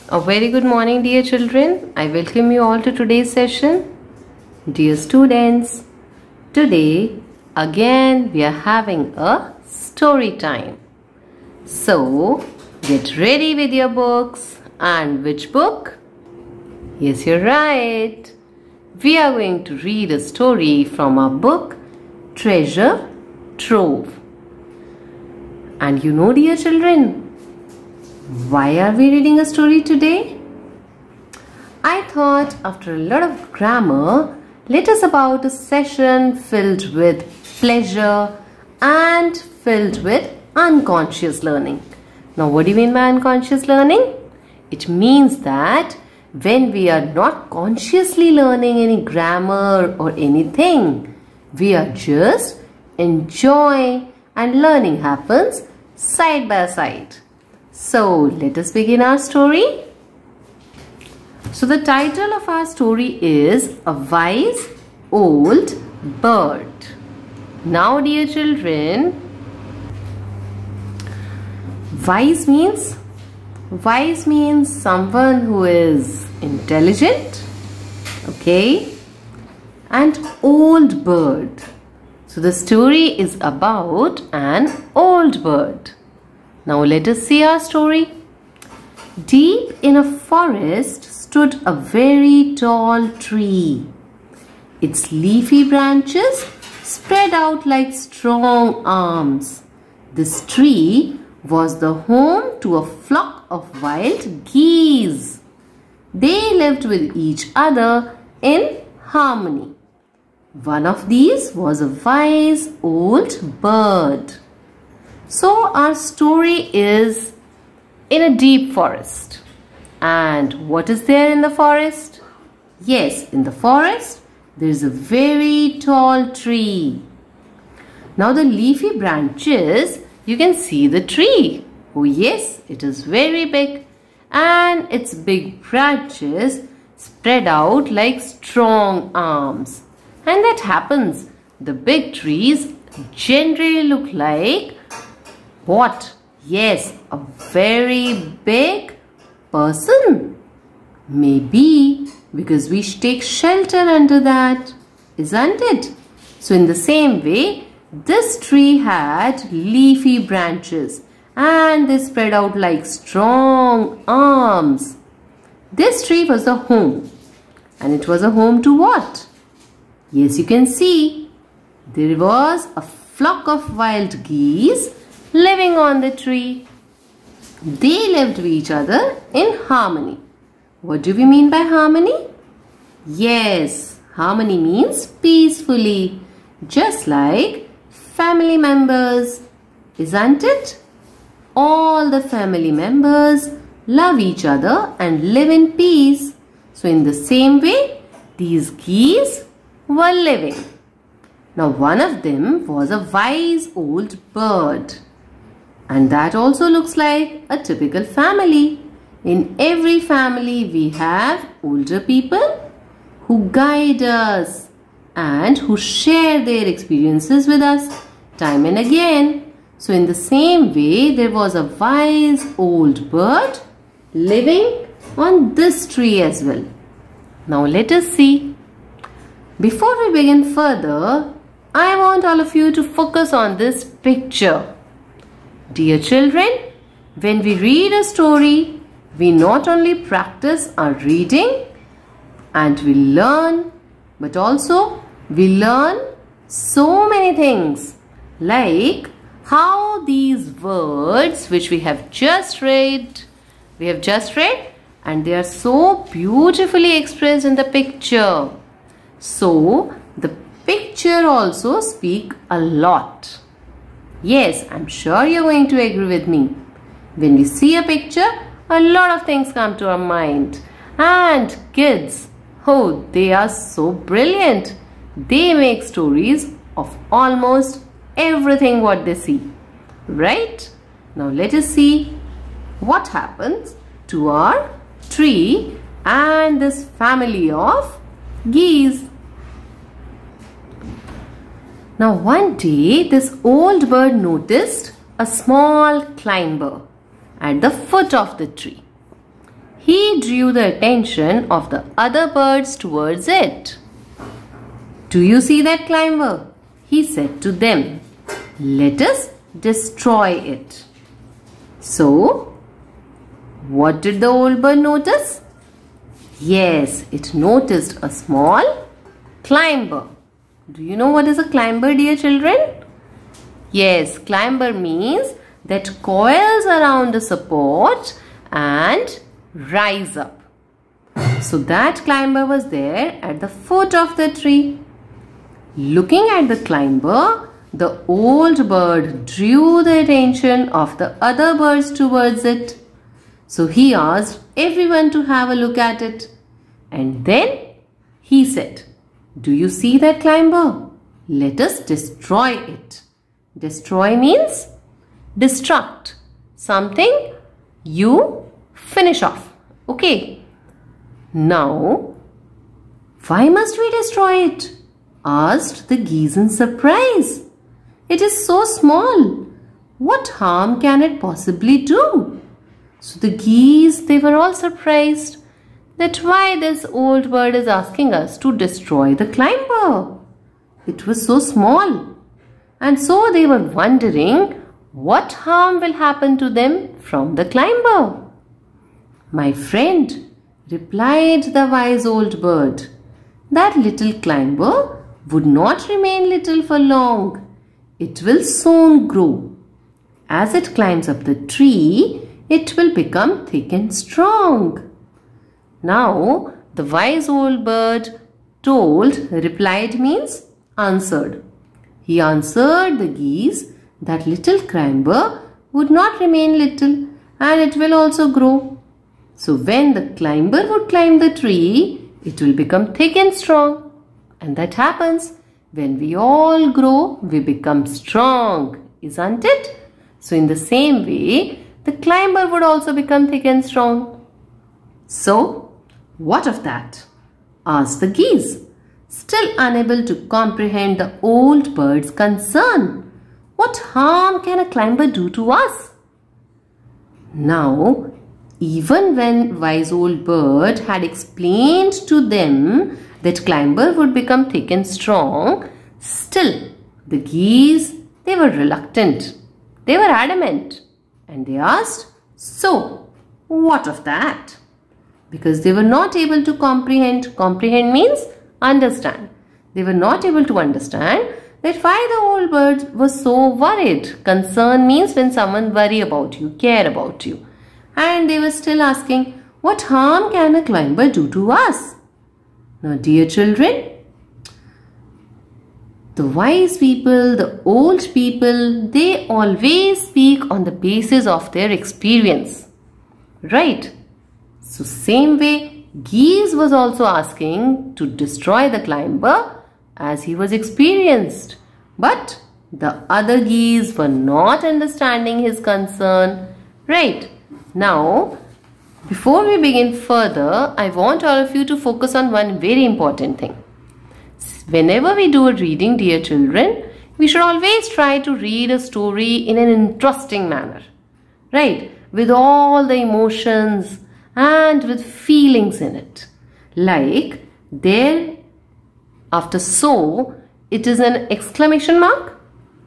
A very good morning, dear children. I welcome you all to today's session. Dear students, today again we are having a story time. So get ready with your books. And which book? Yes, you're right. We are going to read a story from our book Treasure Trove. And you know, dear children, why are we reading a story today? I thought after a lot of grammar, let us about a session filled with pleasure and filled with unconscious learning. Now, what do you mean by unconscious learning? It means that when we are not consciously learning any grammar or anything, we are just enjoying and learning happens side by side. So let us begin our story. So the title of our story is A Wise Old Bird. Now, dear children, wise means someone who is intelligent, okay, and old bird. So the story is about an old bird. Now let us see our story. Deep in a forest stood a very tall tree. Its leafy branches spread out like strong arms. This tree was the home to a flock of wild geese. They lived with each other in harmony. One of these was a wise old bird. So our story is in a deep forest. And what is there in the forest? Yes, in the forest there is a very tall tree. Now the leafy branches, you can see the tree. Oh yes, it is very big, and its big branches spread out like strong arms. And that happens. The big trees generally look like what? Yes, a very big person. Maybe because we take shelter under that, isn't it? So in the same way, this tree had leafy branches and they spread out like strong arms. This tree was a home. And it was a home to what? Yes, you can see. There was a flock of wild geese living on the tree. They lived with each other in harmony. What do we mean by harmony? Yes, harmony means peacefully, just like family members, isn't it? All the family members love each other and live in peace. So in the same way, these geese were living. Now one of them was a wise old bird. And that also looks like a typical family. In every family we have older people who guide us and who share their experiences with us time and again. So in the same way, there was a wise old bird living on this tree as well. Now let us see. Before we begin further, I want all of you to focus on this picture. Dear children, when we read a story, we not only practice our reading and we learn, but also we learn so many things, like how these words which we have just read, and they are so beautifully expressed in the picture. So the picture also speaks a lot. Yes, I'm sure you're going to agree with me. When we see a picture, a lot of things come to our mind. And kids, oh, they are so brilliant. They make stories of almost everything what they see. Right? Now let us see what happens to our tree and this family of geese. Now one day this old bird noticed a small climber at the foot of the tree. he drew the attention of the other birds towards it. Do you see that climber? He said to them, let us destroy it. So, what did the old bird notice? Yes, it noticed a small climber. Do you know what is a climber, dear children? Yes, climber means that coils around a support and rise up. So that climber was there at the foot of the tree. Looking at the climber, the old bird drew the attention of the other birds towards it. So he asked everyone to have a look at it. And then he said, do you see that climber? Let us destroy it. Destroy means destruct. Something you finish off. Okay. Now, why must we destroy it? Asked the geese in surprise. It is so small. What harm can it possibly do? So the geese, they were all surprised that why this old bird is asking us to destroy the climber. It was so small. And so they were wondering what harm will happen to them from the climber. My friend, replied the wise old bird, that little climber would not remain little for long. It will soon grow. As it climbs up the tree, it will become thick and strong. Now, the wise old bird replied means answered. He answered the geese that little climber would not remain little and it will also grow. So when the climber would climb the tree, it will become thick and strong. And that happens when we all grow, we become strong, isn't it? So in the same way, the climber would also become thick and strong. So, what of that? Asked the geese, still unable to comprehend the old bird's concern. What harm can a climber do to us? Now, even when wise old bird had explained to them that climber would become thick and strong, still the geese, they were reluctant. They were adamant. And they asked, so, what of that? Because they were not able to comprehend. Comprehend means understand. They were not able to understand that why the old bird was so worried. Concern means when someone worry about you, care about you. And they were still asking, what harm can a climber do to us? Now, dear children, the wise people, the old people, they always speak on the basis of their experience. Right? So, same way, geese was also asking to destroy the climber as he was experienced. But the other geese were not understanding his concern. Right? Now, before we begin further, I want all of you to focus on one very important thing. Whenever we do a reading, dear children, we should always try to read a story in an interesting manner. Right? With all the emotions and with feelings in it. Like there, after so, it is an exclamation mark.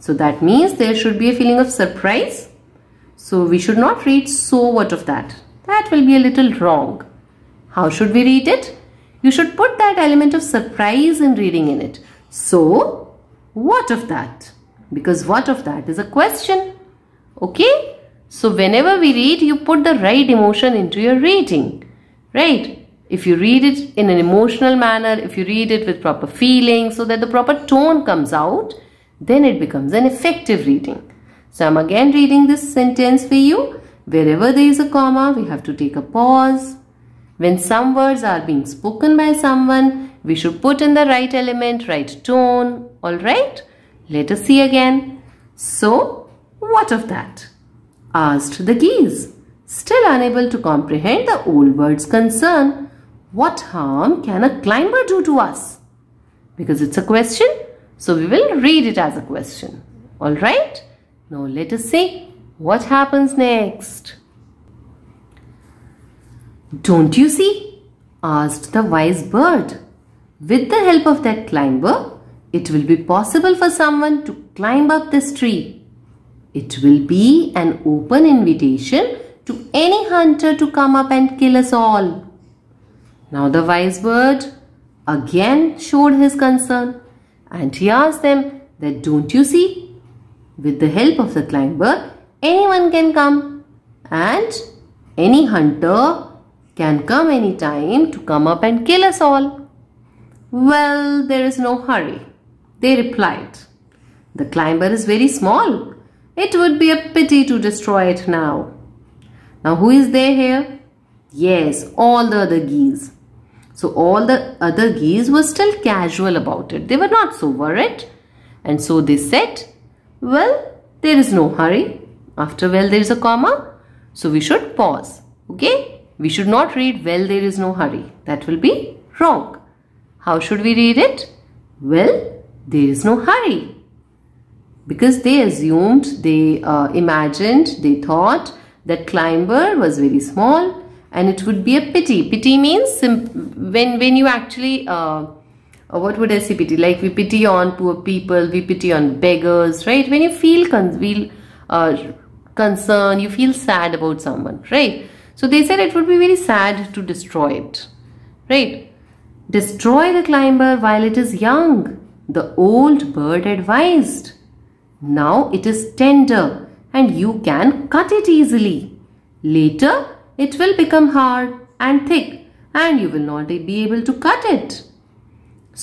So that means there should be a feeling of surprise. So we should not read so what of that. That will be a little wrong. How should we read it? You should put that element of surprise in reading in it. So, what of that? Because what of that is a question. Okay? So, whenever we read, you put the right emotion into your reading. Right? If you read it in an emotional manner, if you read it with proper feeling so that the proper tone comes out, then it becomes an effective reading. So, I'm again reading this sentence for you. Wherever there is a comma, we have to take a pause. When some words are being spoken by someone, we should put in the right element, right tone. Alright? Let us see again. So, what of that? Asked the geese, still unable to comprehend the old bird's concern. What harm can a climber do to us? Because it's a question, so we will read it as a question. Alright? Now let us see what happens next. "Don't you see?" asked the wise bird. "With the help of that climber, it will be possible for someone to climb up this tree. It will be an open invitation to any hunter to come up and kill us all." Now the wise bird again showed his concern, and he asked them that, "Don't you see? With the help of the climber, anyone can come, and any hunter can come anytime to come up and kill us all." "Well, there is no hurry," they replied. "The climber is very small. It would be a pity to destroy it now." Now who is there here? Yes, all the other geese. So all the other geese were still casual about it. They were not so worried. And so they said, "Well, there is no hurry." After "well" there is a comma. So we should pause. Okay? We should not read "well, there is no hurry." That will be wrong. How should we read it? "Well, there is no hurry." Because they assumed, they imagined, they thought that climber was very small and it would be a pity. Pity means when you actually, what would I say pity? Like we pity on poor people, we pity on beggars, right? When you feel concern, you feel sad about someone, right? So they said it would be very sad to destroy it, right? "Destroy the climber while it is young," the old bird advised. "Now it is tender and you can cut it easily. Later it will become hard and thick and you will not be able to cut it."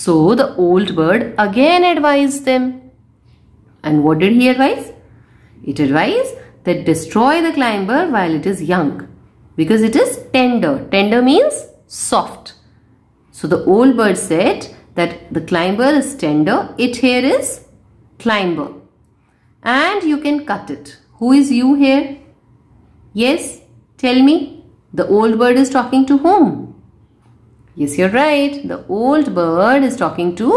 So the old bird again advised them. And what did he advise? It advised that destroy the climber while it is young, because it is tender. Tender means soft. So the old bird said that the climber is tender. It here is climber. And you can cut it. Who is you here? Yes, tell me. The old bird is talking to whom? Yes, you're right. The old bird is talking to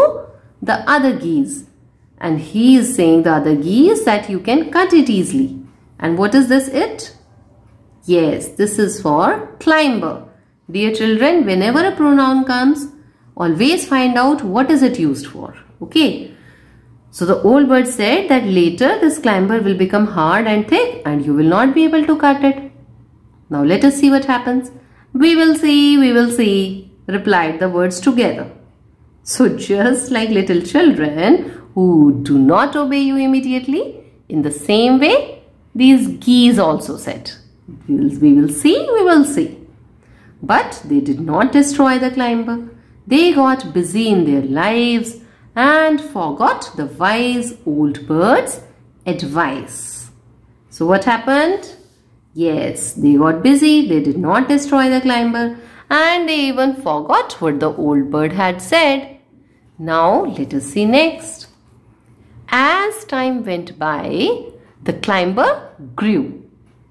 the other geese. And he is saying the other geese that you can cut it easily. And what is this it? Yes, this is for climber. Dear children, whenever a pronoun comes, always find out what is it used for. Okay. So the old bird said that later this climber will become hard and thick and you will not be able to cut it. Now let us see what happens. We will see, replied the words together. So just like little children who do not obey you immediately, in the same way, these geese also said, we will see. But they did not destroy the climber. They got busy in their lives and forgot the wise old bird's advice. So what happened? Yes, they got busy, they did not destroy the climber, and they even forgot what the old bird had said. Now let us see next. As time went by, the climber grew.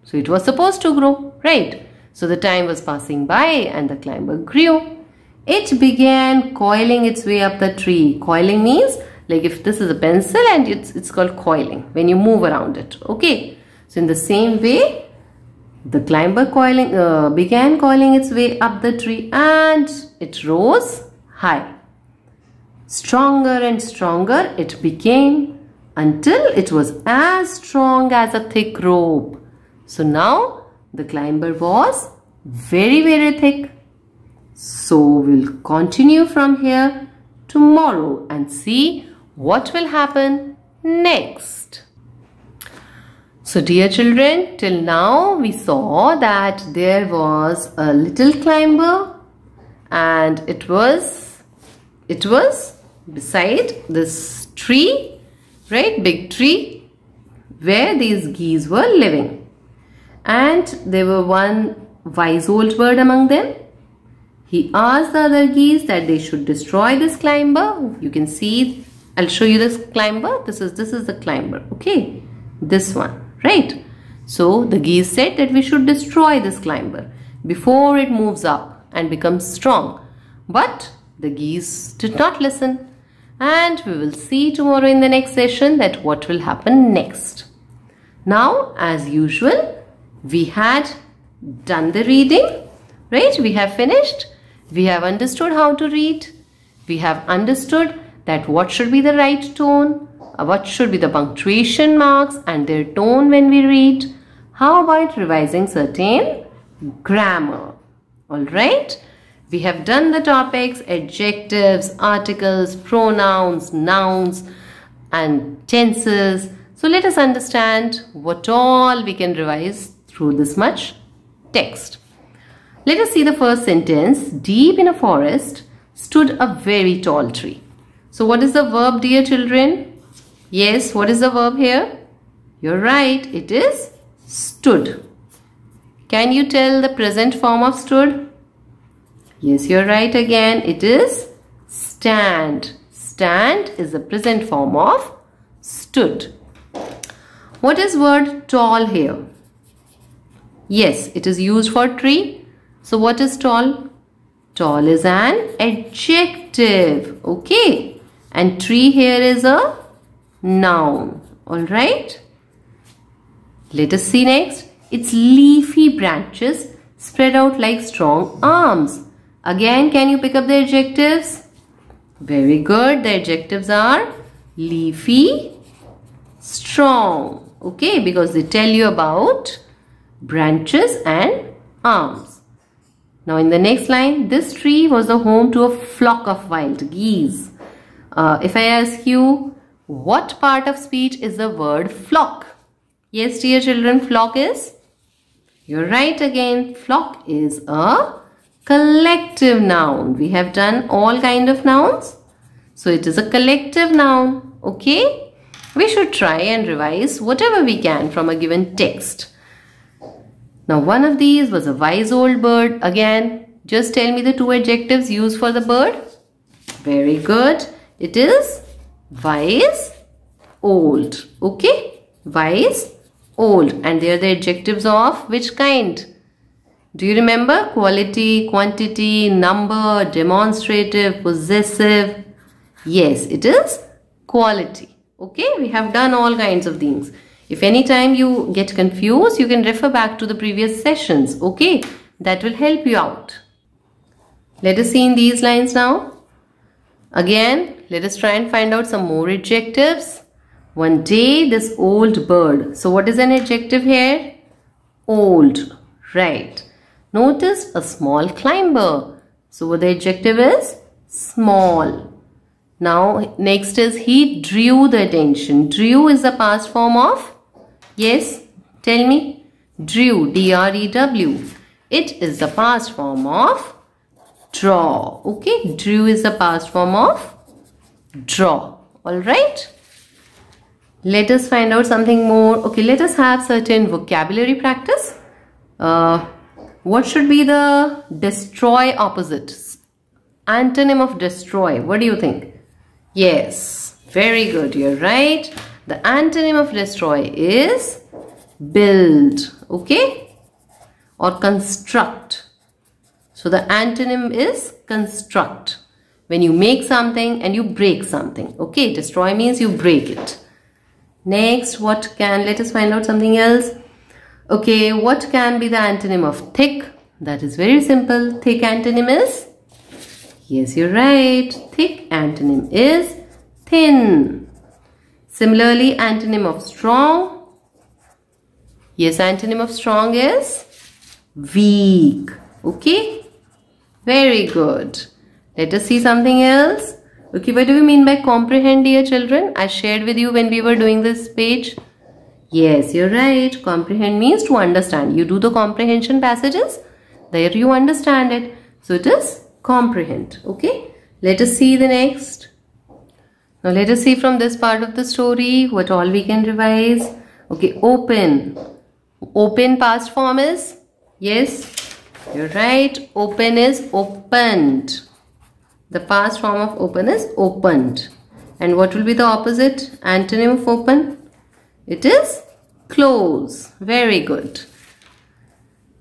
So it was supposed to grow, right? So the time was passing by and the climber grew. It began coiling its way up the tree. Coiling means like if this is a pencil and it's called coiling when you move around it. Okay. So in the same way, the climber began coiling its way up the tree and it rose high. Stronger and stronger it became until it was as strong as a thick rope. So now the climber was very, very thick. So we'll continue from here tomorrow and see what will happen next. So dear children, till now we saw that there was a little climber and it was beside this tree, right, big tree where these geese were living. And there were one wise old bird among them. He asked the other geese that they should destroy this climber. You can see, I'll show you this climber. This is the climber, okay, this one, right? So the geese said that we should destroy this climber before it moves up and becomes strong. But the geese did not listen. And we will see tomorrow in the next session that what will happen next. Now, as usual, we had done the reading. Right? We have finished. We have understood how to read. We have understood that what should be the right tone, what should be the punctuation marks and their tone when we read. How about revising certain grammar? Alright, we have done the topics, adjectives, articles, pronouns, nouns and tenses. So let us understand what all we can revise through this much text. Let us see the first sentence. Deep in a forest stood a very tall tree. So what is the verb, dear children? Yes, what is the verb here? You're right, it is stood. Can you tell the present form of stood? Yes, you're right again. It is stand. Stand is the present form of stood. What is word tall here? Yes, it is used for tree. So what is tall? Tall is an adjective. Okay. And tree here is a noun. Alright. Let us see next. Its leafy branches spread out like strong arms. Again, can you pick up the adjectives? Very good. The adjectives are leafy, strong. Okay, because they tell you about branches and arms. Now in the next line, this tree was the home to a flock of wild geese. If I ask you, what part of speech is the word flock? Yes, dear children, flock is? You're right again. Flock is a collective noun. We have done all kind of nouns. So it is a collective noun. Okay? We should try and revise whatever we can from a given text. Now one of these was a wise old bird. Again, just tell me the two adjectives used for the bird. Very good. It is wise, old. Okay? Wise, old. And they are the adjectives of which kind? Do you remember? Quality, quantity, number, demonstrative, possessive. Yes, it is quality. Okay, we have done all kinds of things. If any time you get confused, you can refer back to the previous sessions. Okay, that will help you out. Let us see in these lines now. Again, let us try and find out some more adjectives. One day, this old bird. So what is an adjective here? Old. Right. Notice a small climber. So what the adjective is? Small. Now next is he drew the attention. Drew is the past form of? Yes, tell me. Drew, D-R-E-W. It is the past form of draw. Okay, drew is the past form of draw. Alright. Let us find out something more. Okay, let us have certain vocabulary practice. What should be the destroy opposite? Antonym of destroy. What do you think? Yes, very good. You're right. The antonym of destroy is build. Okay? Or construct. So the antonym is construct. When you make something and you break something. Okay? Destroy means you break it. Next, let us find out something else. Okay, what can be the antonym of thick? That is very simple. Thick antonym is? Yes, you're right. Thick antonym is thin. Similarly, antonym of strong. Yes, antonym of strong is weak. Okay? Very good. Let us see something else. Okay, what do we mean by comprehend, dear children? I shared with you when we were doing this page. Yes, you're right. Comprehend means to understand. You do the comprehension passages, there you understand it. So it is comprehend. Okay, let us see the next. Now let us see from this part of the story what all we can revise. Okay, open. Open past form is? Yes, you're right. Open is opened. The past form of open is opened. And what will be the opposite antonym of open? It is close. Very good.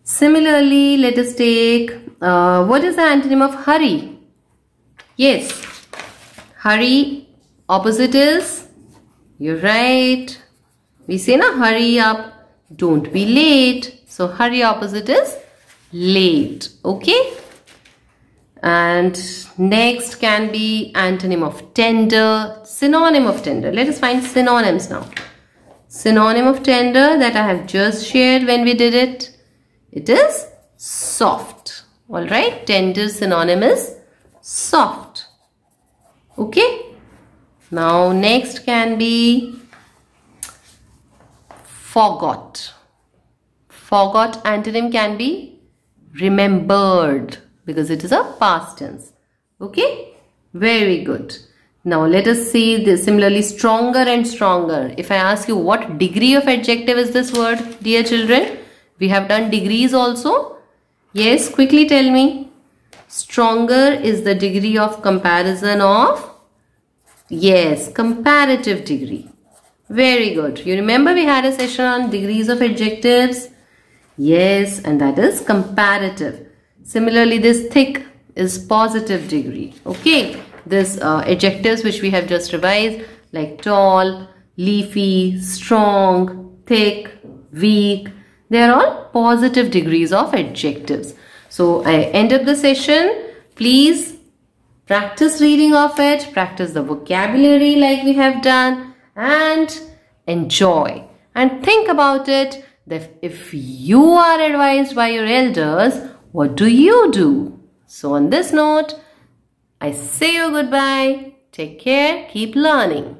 Similarly, let us take, what is the antonym of hurry? Yes, hurry, opposite is, you're right. We say na hurry up, don't be late. So hurry opposite is late. Okay. And next can be antonym of tender, synonym of tender. Let us find synonyms now. Synonym of tender that I have just shared when we did it. It is soft. Alright, tender synonym is soft. Okay. Now next can be forgot. Forgot antonym can be remembered, because it is a past tense. Okay, very good. Now let us see this similarly, stronger and stronger. If I ask you what degree of adjective is this word, dear children, we have done degrees also. Yes, quickly tell me. Stronger is the degree of comparison of, yes, comparative degree. Very good. You remember we had a session on degrees of adjectives? Yes, and that is comparative. Similarly, this thick is positive degree. Okay, this adjectives which we have just revised, like tall, leafy, strong, thick, weak, they are all positive degrees of adjectives. So I end up the session. Please practice reading of it, practice the vocabulary like we have done, and enjoy. And think about it, that if you are advised by your elders, what do you do? So on this note, I say you goodbye. Take care. Keep learning.